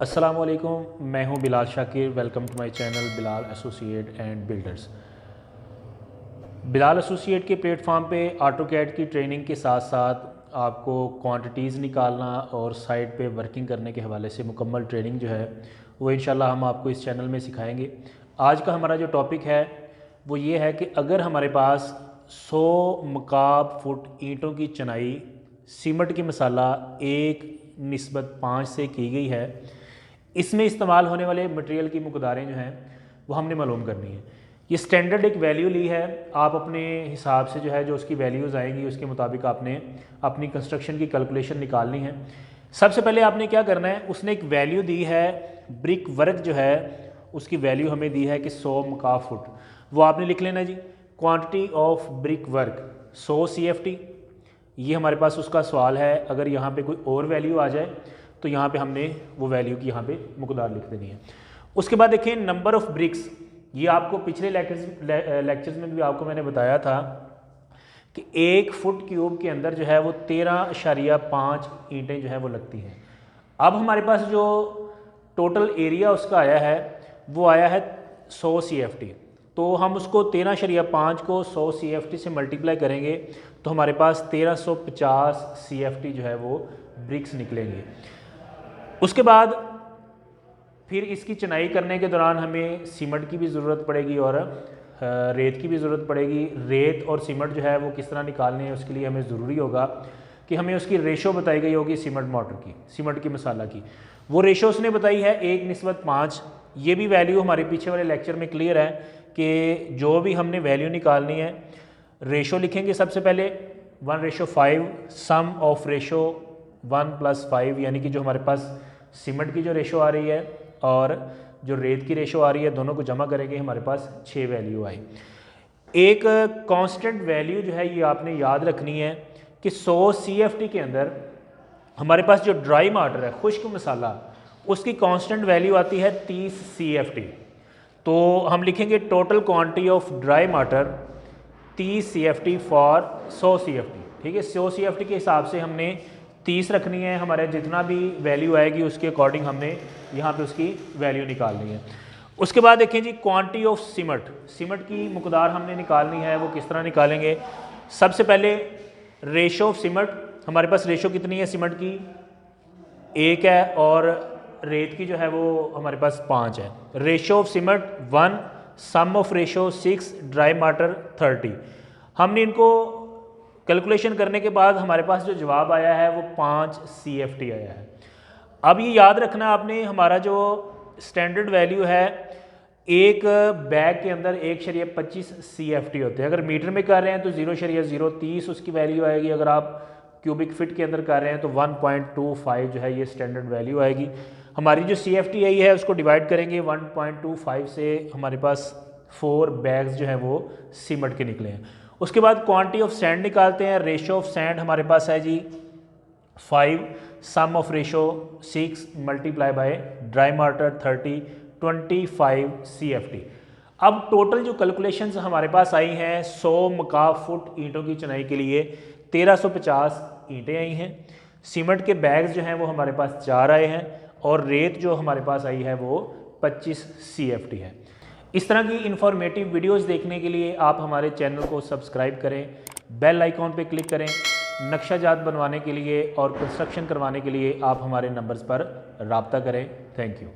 अस्सलाम वालेकुम, मैं हूं Bilal Shakir. Welcome to my channel Bilal associate and builders. Bilal associate के प्लेटफॉर्म पे ऑटोकैड की ट्रेनिंग के साथ साथ आपको क्वांटिटीज़ निकालना और साइट पे वर्किंग करने के हवाले से मुकम्मल ट्रेनिंग जो है वो इंशाल्लाह हम आपको इस चैनल में सिखाएंगे। आज का हमारा जो टॉपिक है वो ये है कि अगर हमारे पास 100 मकाब फुट ईंटों की चनाई सीमेंट की मसाला 1:5 से की गई है, इसमें इस्तेमाल होने वाले मटेरियल की मकदारें जो हैं वो हमने मालूम करनी है। ये स्टैंडर्ड एक वैल्यू ली है, आप अपने हिसाब से जो है जो उसकी वैल्यूज़ आएंगी उसके मुताबिक आपने अपनी कंस्ट्रक्शन की कैलकुलेशन निकालनी है। सबसे पहले आपने क्या करना है, उसने एक वैल्यू दी है, ब्रिक वर्क जो है उसकी वैल्यू हमें दी है कि 100 मकाब फुट, वो आपने लिख लेना जी। Quantity of brick work 100 CFT, ये हमारे पास उसका सवाल है। अगर यहाँ पे कोई और वैल्यू आ जाए तो यहाँ पे हमने वो वैल्यू की यहाँ पे मकदार लिख देनी है। उसके बाद देखिए नंबर ऑफ़ ब्रिक्स, ये आपको पिछले लेक्चर्स में भी आपको मैंने बताया था कि 1 फुट क्यूब के अंदर जो है वो 13.5 ईंटें जो है वो लगती हैं। अब हमारे पास जो टोटल एरिया उसका आया है वो आया है 100 CFT, तो हम उसको 13.5 को 100 CFT से मल्टीप्लाई करेंगे तो हमारे पास 1350 CFT जो है वो ब्रिक्स निकलेंगे। उसके बाद फिर इसकी चनाई करने के दौरान हमें सीमेंट की भी ज़रूरत पड़ेगी और रेत की भी ज़रूरत पड़ेगी। रेत और सीमेंट जो है वो किस तरह निकालने हैं उसके लिए हमें ज़रूरी होगा कि हमें उसकी रेशो बताई गई होगी सीमेंट मोटर की, सीमेंट की मसाला की। वो रेशो उसने बताई है 1:5। ये भी वैल्यू हमारे पीछे वाले लेक्चर में क्लियर है कि जो भी हमने वैल्यू निकालनी है रेशो लिखेंगे सबसे पहले 1:5, सम ऑफ रेशो 1+5, यानी कि जो हमारे पास सीमेंट की जो रेशो आ रही है और जो रेत की रेशो आ रही है दोनों को जमा करेंगे हमारे पास 6 वैल्यू आई। एक कांस्टेंट वैल्यू जो है ये आपने याद रखनी है कि 100 CFT के अंदर हमारे पास जो ड्राई मार्टर है, खुश्क मसाला, उसकी कांस्टेंट वैल्यू आती है 30 CFT। तो हम लिखेंगे total quantity of dry mortar 30 CFT for 100 CFT। ठीक है, 100 CFT के हिसाब से हमने 30 रखनी है। हमारे जितना भी वैल्यू आएगी उसके अकॉर्डिंग हमने यहाँ पे उसकी वैल्यू निकालनी है। उसके बाद देखें जी क्वांटिटी ऑफ सीमेंट, सीमेंट की मकदार हमने निकालनी है। वो किस तरह निकालेंगे, सबसे पहले रेशो ऑफ सीमेंट, हमारे पास रेशो कितनी है सीमेंट की 1 है और रेत की जो है वो हमारे पास 5 है। Ratio of cement 1, sum of ratio 6, dry mortar 30। हमने इनको कैलकुलेशन करने के बाद हमारे पास जो जवाब आया है वो 5 CFT आया है। अब ये याद रखना आपने, हमारा जो स्टैंडर्ड वैल्यू है एक बैग के अंदर 1.25 CFT होते हैं। अगर मीटर में कर रहे हैं तो 0.030 उसकी वैल्यू आएगी। अगर आप क्यूबिक फिट के अंदर कर रहे हैं तो 1.25 जो है ये स्टैंडर्ड वैल्यू आएगी। हमारी जो CFT आई है उसको डिवाइड करेंगे 1.25 से, हमारे पास 4 बैग्स जो हैं वो सीमेंट के निकले हैं। उसके बाद क्वांटिटी ऑफ सैंड निकालते हैं। रेशो ऑफ सैंड हमारे पास है जी 5, sum of ratio 6 multiply by dry mortar 30, 25 CFT। अब टोटल जो कैलकुलेशंस हमारे पास आई हैं 100 मकाब फुट ईंटों की चनाई के लिए 1350 ईंटें आई हैं। सीमेंट के बैग्स जो हैं वो हमारे पास 4 आए हैं और रेत जो हमारे पास आई है वो 25 CFT है। इस तरह की इंफॉर्मेटिव वीडियोस देखने के लिए आप हमारे चैनल को सब्सक्राइब करें, बेल आइकॉन पे क्लिक करें। नक्शा जात बनवाने के लिए और कंस्ट्रक्शन करवाने के लिए आप हमारे नंबर्स पर रब्ता करें। Thank you.